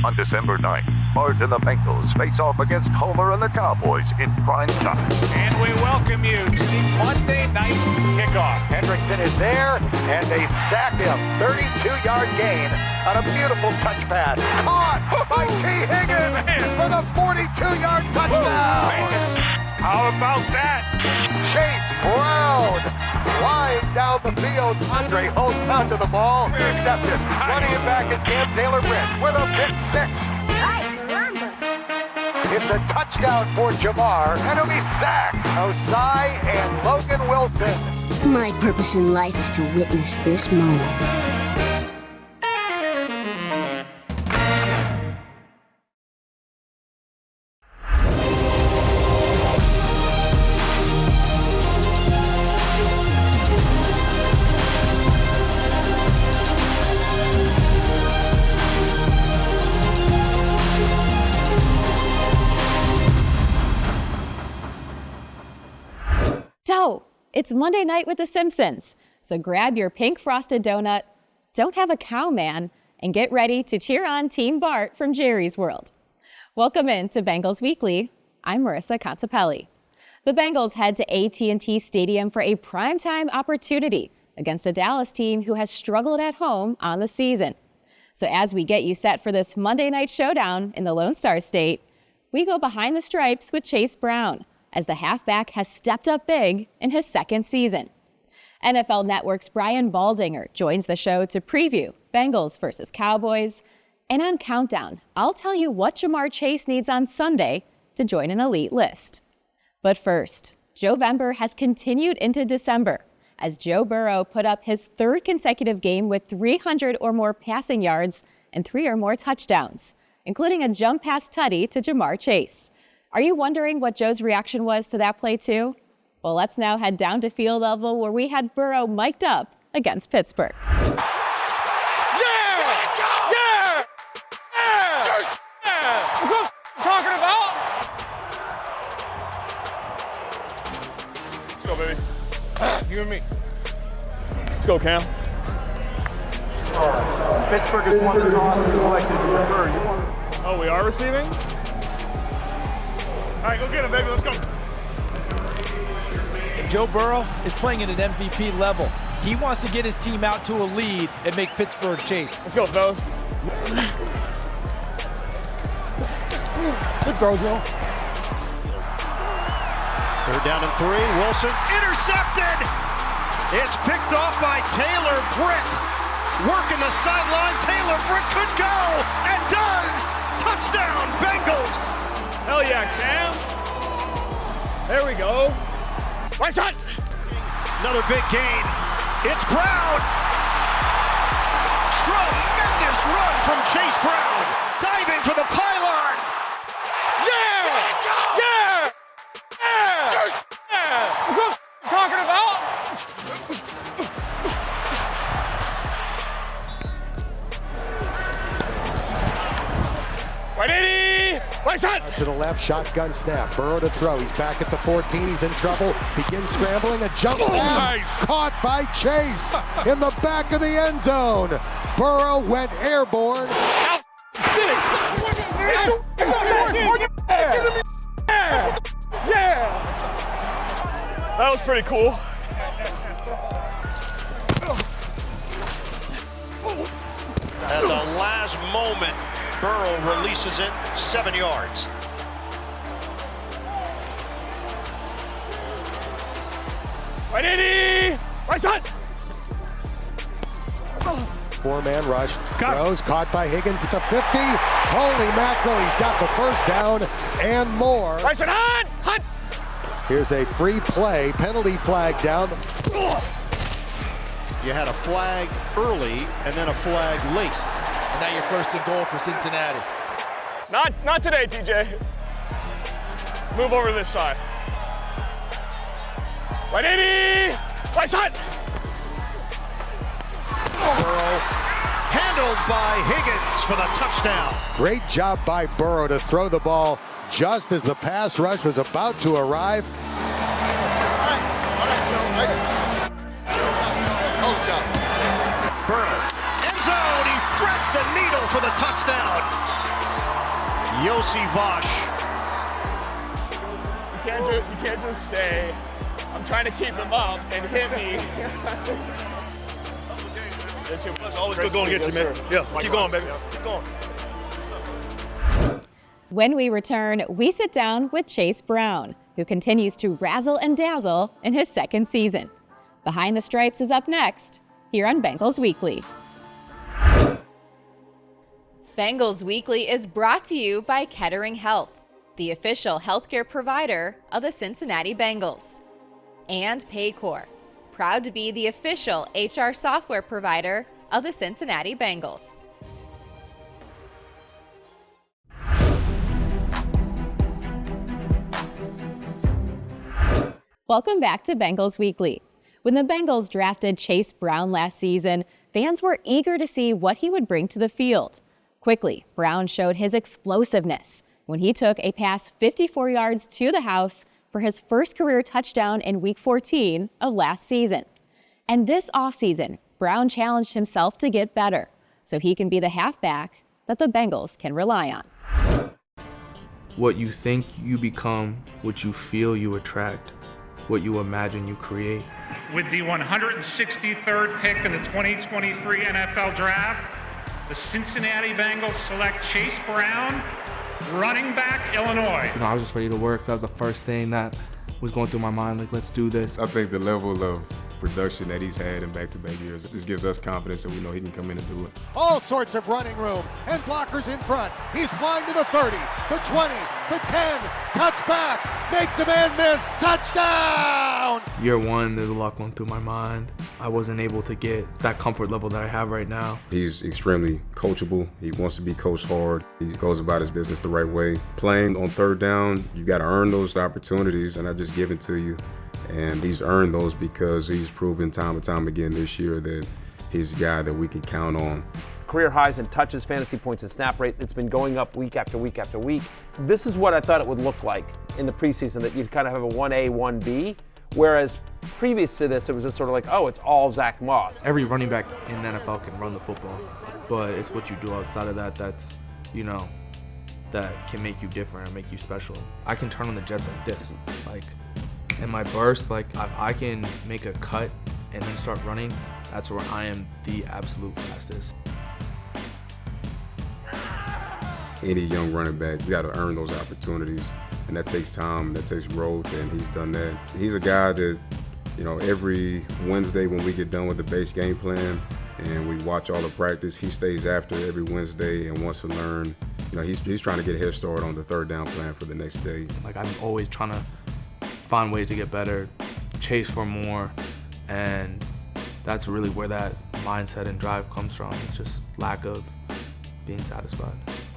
On December 9th, Bart and the Bengals face off against Homer and the Cowboys in prime time. And we welcome you to the Monday Night Kickoff. Hendrickson is there, and they sack him. 32-yard gain on a beautiful touch pass. Caught by T. Higgins for the 42-yard touchdown. How about that? Chase Brown flying down the field. Andre holds on to the ball. Intercepted. Running it back is Cam Taylor-Britt with a pick six. It's a touchdown for Jamar, and he'll be sacked. Osai and Logan Wilson. My purpose in life is to witness this moment. It's Monday night with The Simpsons, so grab your pink frosted donut, don't have a cow man, and get ready to cheer on Team Bart from Jerry's World. Welcome in to Bengals Weekly. I'm Marisa Contipelli. The Bengals head to AT&T Stadium for a primetime opportunity against a Dallas team who has struggled at home on the season. So as we get you set for this Monday night showdown in the Lone Star State, we go behind the stripes with Chase Brown, as the halfback has stepped up big in his second season. NFL Network's Brian Baldinger joins the show to preview Bengals versus Cowboys. And on Countdown, I'll tell you what Jamar Chase needs on Sunday to join an elite list. But first, Jovember has continued into December as Joe Burrow put up his third consecutive game with 300 or more passing yards and 3 or more touchdowns, including a jump pass tutty to Jamar Chase. Are you wondering what Joe's reaction was to that play too? Well, let's now head down to field level where we had Burrow mic'd up against Pittsburgh. Yeah! Yeah! Yeah! Yeah! Look what I'm talking about! Let's go, baby. You and me. Let's go, Cam. Pittsburgh is one of the toss and selected to defer. Oh, we are receiving? All right, go get him, baby. Let's go. And Joe Burrow is playing at an MVP level. He wants to get his team out to a lead and make Pittsburgh chase. Let's go, fellas. Good throw, Joe. Third down and 3. Wilson intercepted. It's picked off by Taylor-Britt. Working the sideline. Taylor-Britt could go and does. Touchdown, Bengals. Hell yeah, Cam. There we go. Right shot. Another big gain. It's Brown. Tremendous run from Chase Brown. Diving for the pylon. Yeah! Yeah! Yeah! Yes! Yeah! Look what I'm talking about. Right, Eddie! Right shot! To the left, shotgun snap. Burrow to throw. He's back at the 14. He's in trouble. Begins scrambling. A jump pass. Nice. Caught by Chase in the back of the end zone. Burrow went airborne. Out. Yeah! That was pretty cool. At the last moment, Burrow releases it 7 yards. Right, Eddie! Right shot! 4-man rush. Got it. Throws caught by Higgins at the 50. Holy mackerel, he's got the first down and more. Right shot, hot! Hot! Here's a free play, penalty flag down. You had a flag early and then a flag late. And now you're first and goal for Cincinnati. Not today, TJ. Move over to this side. Right, Eddie! Right shot! Burrow handled by Higgins for the touchdown. Great job by Burrow to throw the ball just as the pass rush was about to arrive. Burrow, end zone, he threads the needle for the touchdown. Yossi Vosh. You can't just say, I'm trying to keep him up and hit me. It's always good going to get you, man. Yeah, keep going, baby. Keep going. When we return, we sit down with Chase Brown, who continues to razzle and dazzle in his second season. Behind the Stripes is up next, here on Bengals Weekly. Bengals Weekly is brought to you by Kettering Health, the official healthcare provider of the Cincinnati Bengals. And Paycor, proud to be the official HR software provider of the Cincinnati Bengals. Welcome back to Bengals Weekly. When the Bengals drafted Chase Brown last season, fans were eager to see what he would bring to the field. Quickly, Brown showed his explosiveness when he took a pass 54 yards to the house for his first career touchdown in Week 14 of last season. And this offseason, Brown challenged himself to get better so he can be the halfback that the Bengals can rely on. What you think, you become. What you feel, you attract. What you imagine, you create. With the 163rd pick in the 2023 NFL Draft, the Cincinnati Bengals select Chase Brown, running back, Illinois. I was just ready to work. That was the first thing that was going through my mind, like, let's do this. I think the level of production that he's had in back-to-back years just gives us confidence that we know he can come in and do it. All sorts of running room and blockers in front. He's flying to the 30, the 20, the 10, cuts back, makes a man miss, touchdown! Year one, there's a lot going through my mind. I wasn't able to get that comfort level that I have right now. He's extremely coachable. He wants to be coached hard. He goes about his business the right way. Playing on third down, you got to earn those opportunities, and I just give it to you. And he's earned those because he's proven time and time again this year that he's a guy that we can count on. Career highs in touches, fantasy points, and snap rate. It's been going up week after week after week. This is what I thought it would look like in the preseason, that you'd kind of have a 1A, 1B, whereas previous to this, it was just sort of like, oh, it's all Zach Moss. Every running back in the NFL can run the football, but it's what you do outside of that that's, that can make you different or make you special. I can turn on the jets like this, in my burst, I can make a cut and then start running. That's where I am the absolute fastest. Any young running back, you got to earn those opportunities, and that takes time, that takes growth, and he's done that. He's a guy that, every Wednesday when we get done with the base game plan and we watch all the practice, he stays after every Wednesday and wants to learn. He's trying to get a head start on the third down plan for the next day. I'm always trying to find ways to get better, chase for more, and that's really where that mindset and drive comes from. It's just lack of being satisfied.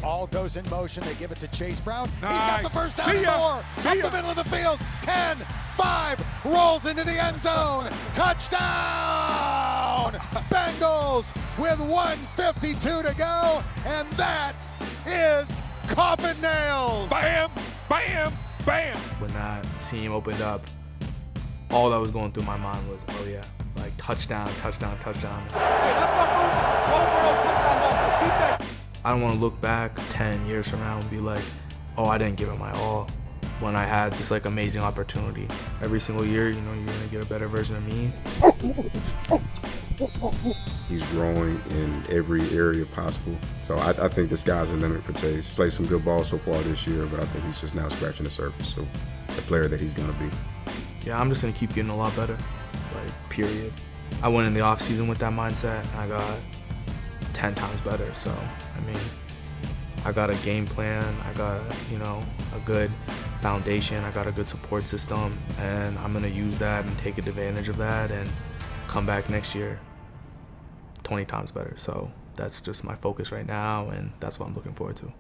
All goes in motion. They give it to Chase Brown. Nice. He's got the first down and more. Up the middle of the field. 10, 5, rolls into the end zone. Touchdown! Bengals with 1:52 to go, and that is coffin nails. Bam, bam, bam. When that seam opened up, all that was going through my mind was, oh yeah, touchdown, touchdown, touchdown. Hey, that's my first Joe Burrow touchdown ball. Keep that. I don't want to look back 10 years from now and be like, oh, I didn't give it my all when I had this amazing opportunity. Every single year, you're going to get a better version of me. He's growing in every area possible. So I think the sky's the limit for Chase. Played some good ball so far this year, but I think he's just now scratching the surface of the player that he's going to be. Yeah, I'm just going to keep getting a lot better, period. I went in the offseason with that mindset, and I got 10 times better. So, I got a game plan. I got, a good foundation. I got a good support system, and I'm going to use that and take advantage of that and come back next year 20 times better. So that's just my focus right now, and that's what I'm looking forward to.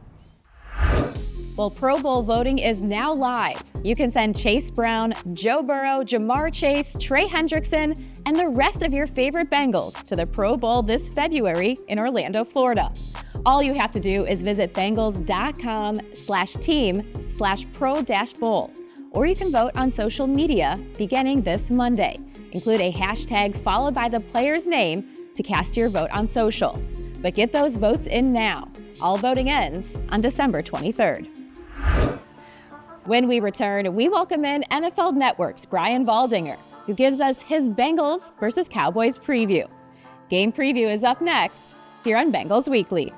Well, Pro Bowl voting is now live. You can send Chase Brown, Joe Burrow, Jamar Chase, Trey Hendrickson, and the rest of your favorite Bengals to the Pro Bowl this February in Orlando, Florida. All you have to do is visit Bengals.com/team/pro-bowl, or you can vote on social media beginning this Monday. Include a hashtag followed by the player's name to cast your vote on social. But get those votes in now. All voting ends on December 23rd. When we return, we welcome in NFL Network's Brian Baldinger, who gives us his Bengals versus Cowboys preview. Game preview is up next here on Bengals Weekly.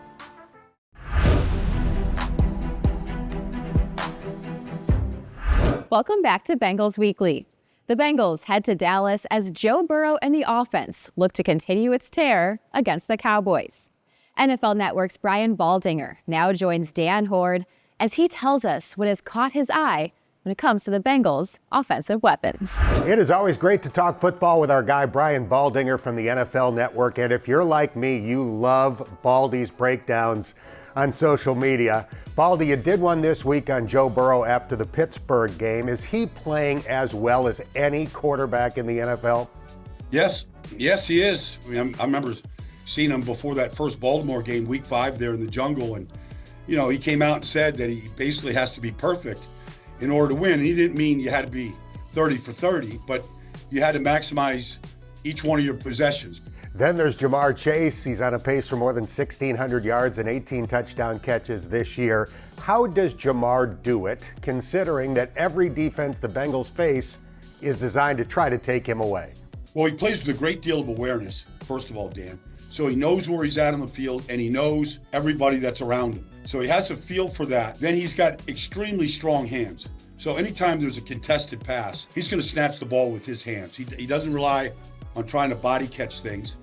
Welcome back to Bengals Weekly. The Bengals head to Dallas as Joe Burrow and the offense look to continue its tear against the Cowboys. NFL Network's Brian Baldinger now joins Dan Horde as he tells us what has caught his eye when it comes to the Bengals' offensive weapons. It is always great to talk football with our guy Brian Baldinger from the NFL Network. And if you're like me, you love Baldy's breakdowns on social media. Baldy, you did one this week on Joe Burrow after the Pittsburgh game. Is he playing as well as any quarterback in the NFL? Yes, he is. I remember seeing him before that first Baltimore game, week 5 there in the jungle. And, he came out and said that he basically has to be perfect in order to win. And he didn't mean you had to be 30 for 30, but you had to maximize each one of your possessions. Then there's Jamar Chase. He's on a pace for more than 1,600 yards and 18 touchdown catches this year. How does Jamar do it, considering that every defense the Bengals face is designed to try to take him away? Well, he plays with a great deal of awareness, first of all, Dan. So he knows where he's at on the field, and he knows everybody that's around him. So he has a feel for that. Then he's got extremely strong hands. So anytime there's a contested pass, he's going to snatch the ball with his hands. He doesn't rely on trying to body catch things.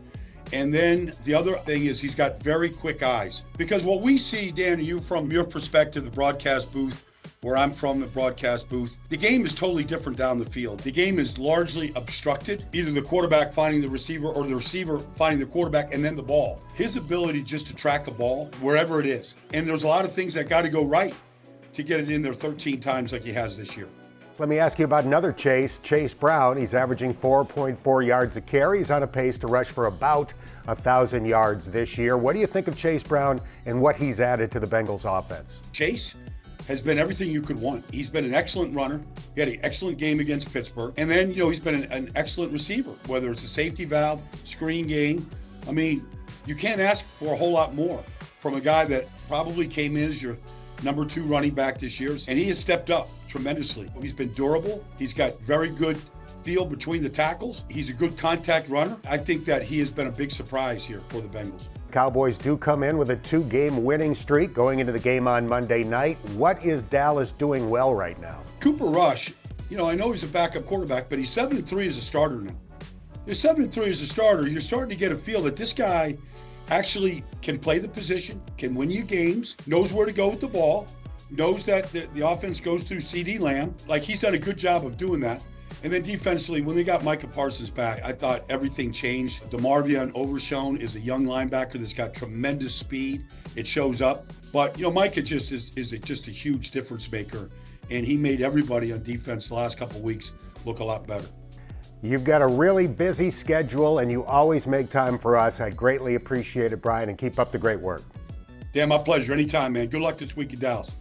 And then the other thing is he's got very quick eyes. Because what we see, Dan, you from your perspective, the broadcast booth, where I'm from, the broadcast booth, the game is totally different down the field. The game is largely obstructed, either the quarterback finding the receiver or the receiver finding the quarterback and then the ball. His ability just to track a ball wherever it is. And there's a lot of things that got to go right to get it in there 13 times like he has this year. Let me ask you about another Chase Brown. He's averaging 4.4 yards a carry. He's on a pace to rush for about 1,000 yards this year. What do you think of Chase Brown and what he's added to the Bengals offense? Chase has been everything you could want. He's been an excellent runner. He had an excellent game against Pittsburgh. And then, he's been an excellent receiver, whether it's a safety valve, screen game. I mean, you can't ask for a whole lot more from a guy that probably came in as your number 2 running back this year. And he has stepped up tremendously. He's been durable. He's got very good feel between the tackles. He's a good contact runner. I think that he has been a big surprise here for the Bengals. Cowboys do come in with a 2-game winning streak going into the game on Monday night. What is Dallas doing well right now? Cooper Rush, I know he's a backup quarterback, but he's 7-3 as a starter now. You're 7-3 as a starter. You're starting to get a feel that this guy actually can play the position, can win you games, knows where to go with the ball, knows that the offense goes through CeeDee Lamb. Like, he's done a good job of doing that. And then defensively, when they got Micah Parsons back, I thought everything changed. DeMarvion Overshown is a young linebacker that's got tremendous speed. It shows up. But, Micah just is just a huge difference maker. And he made everybody on defense the last couple of weeks look a lot better. You've got a really busy schedule, and you always make time for us. I greatly appreciate it, Brian, and keep up the great work. Dan, my pleasure. Anytime, man. Good luck this week in Dallas.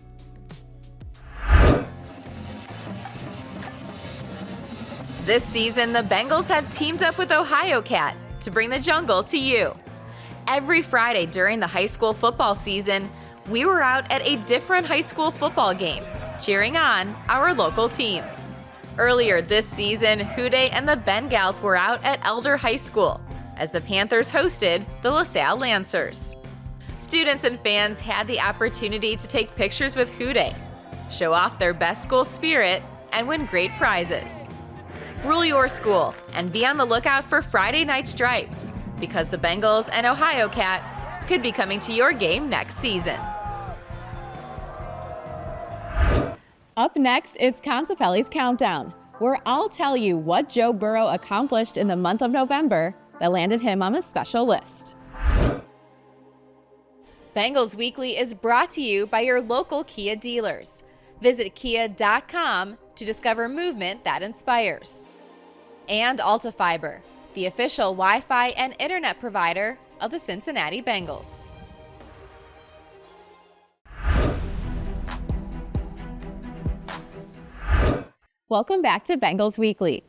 This season, the Bengals have teamed up with Ohio Cat to bring the jungle to you. Every Friday during the high school football season, we were out at a different high school football game, cheering on our local teams. Earlier this season, Houday and the Bengals were out at Elder High School as the Panthers hosted the LaSalle Lancers. Students and fans had the opportunity to take pictures with Houday, show off their best school spirit, and win great prizes. Rule your school and be on the lookout for Friday Night Stripes, because the Bengals and Ohio Cat could be coming to your game next season. Up next, it's Contipelli's Countdown, where I'll tell you what Joe Burrow accomplished in the month of November that landed him on a special list. Bengals Weekly is brought to you by your local Kia dealers. Visit kia.com to discover movement that inspires. And AltaFiber, the official Wi-Fi and internet provider of the Cincinnati Bengals. Welcome back to Bengals Weekly.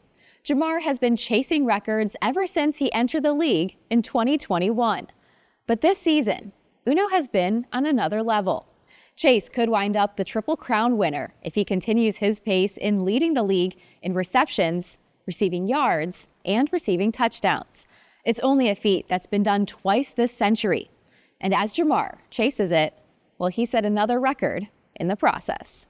Jamar has been chasing records ever since he entered the league in 2021. But this season, Uno has been on another level. Chase could wind up the Triple Crown winner if he continues his pace in leading the league in receptions, receiving yards, and receiving touchdowns. It's only a feat that's been done twice this century. And as Jamar chases it, well, he set another record in the process.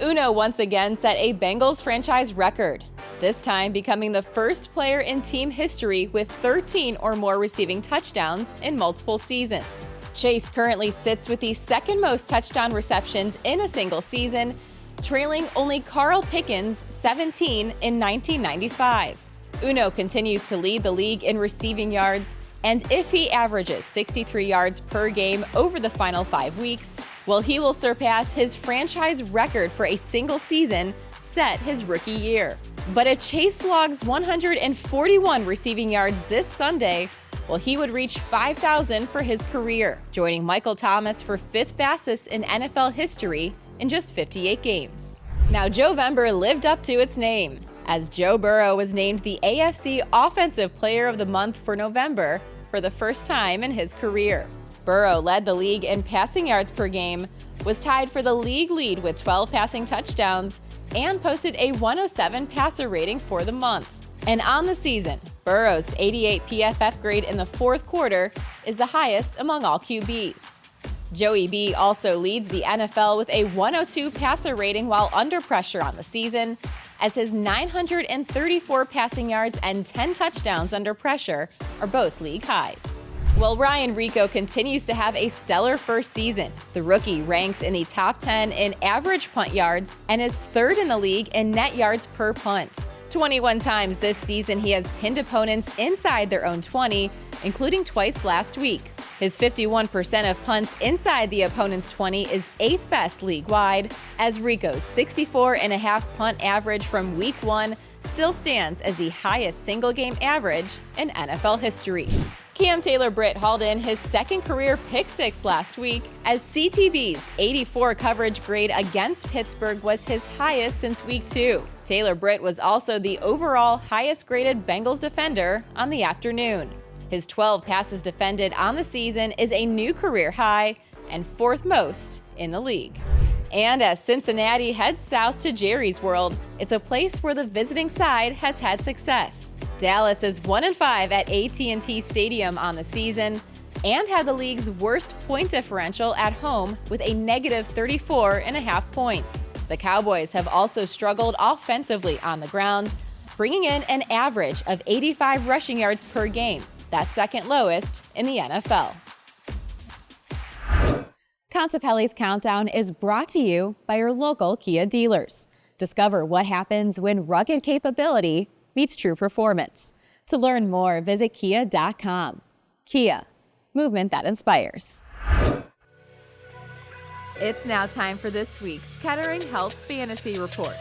Uno once again set a Bengals franchise record, this time becoming the first player in team history with 13 or more receiving touchdowns in multiple seasons. Chase currently sits with the second most touchdown receptions in a single season, trailing only Carl Pickens' 17 in 1995. Uno continues to lead the league in receiving yards, and if he averages 63 yards per game over the final 5 weeks, well, he will surpass his franchise record for a single season set his rookie year. But if Chase logs 141 receiving yards this Sunday, well, he would reach 5,000 for his career, joining Michael Thomas for 5th fastest in NFL history in just 58 games. Now, Jovember lived up to its name, as Joe Burrow was named the AFC Offensive Player of the Month for November for the first time in his career. Burrow led the league in passing yards per game, was tied for the league lead with 12 passing touchdowns, and posted a 107 passer rating for the month. And on the season, Burrow's 88 PFF grade in the fourth quarter is the highest among all QBs. Joey B also leads the NFL with a 102 passer rating while under pressure on the season, as his 934 passing yards and 10 touchdowns under pressure are both league highs. While Ryan Rico continues to have a stellar first season, the rookie ranks in the top 10 in average punt yards and is third in the league in net yards per punt. 21 times this season he has pinned opponents inside their own 20, including twice last week. His 51% of punts inside the opponent's 20 is 8th best league-wide, as Rico's 64.5 punt average from Week 1 still stands as the highest single-game average in NFL history. Cam Taylor-Britt hauled in his second career pick six last week, as CTB's 84 coverage grade against Pittsburgh was his highest since Week 2. Taylor-Britt was also the overall highest-graded Bengals defender on the afternoon. His 12 passes defended on the season is a new career high and fourth most in the league. And as Cincinnati heads south to Jerry's World, it's a place where the visiting side has had success. Dallas is 1-5 at AT&T Stadium on the season and had the league's worst point differential at home with a negative 34.5 points. The Cowboys have also struggled offensively on the ground, bringing in an average of 85 rushing yards per game. That's second lowest in the NFL. Contipelli's Countdown is brought to you by your local Kia dealers. Discover what happens when rugged capability meets true performance. To learn more, visit kia.com. Kia, movement that inspires. It's now time for this week's Kettering Health Fantasy Report.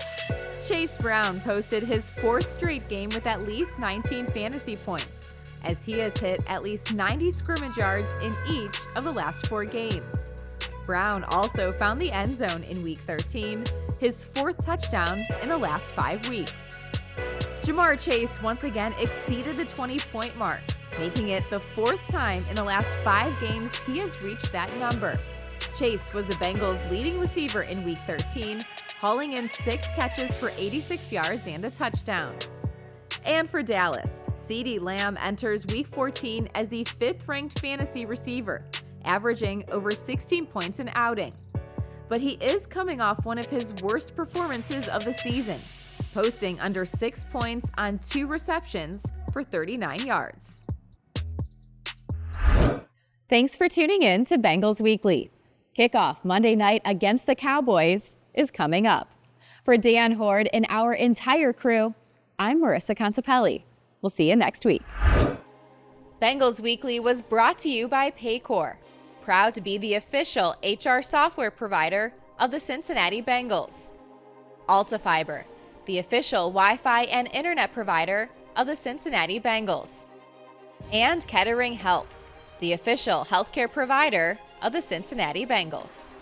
Chase Brown posted his fourth straight game with at least 19 fantasy points, as he has hit at least 90 scrimmage yards in each of the last 4 games. Brown also found the end zone in Week 13, his fourth touchdown in the last 5 weeks. Jamar Chase once again exceeded the 20-point mark, making it the fourth time in the last 5 games he has reached that number. Chase was the Bengals' leading receiver in Week 13, hauling in 6 catches for 86 yards and a touchdown. And for Dallas, CeeDee Lamb enters Week 14 as the 5th-ranked fantasy receiver, averaging over 16 points an outing. But he is coming off one of his worst performances of the season, posting under 6 points on 2 receptions for 39 yards. Thanks for tuning in to Bengals Weekly. Kickoff Monday night against the Cowboys is coming up. For Dan Horde and our entire crew, I'm Marisa Contipelli. We'll see you next week. Bengals Weekly was brought to you by Paycor, proud to be the official HR software provider of the Cincinnati Bengals. AltaFiber, the official Wi-Fi and internet provider of the Cincinnati Bengals. And Kettering Health, the official healthcare provider of the Cincinnati Bengals.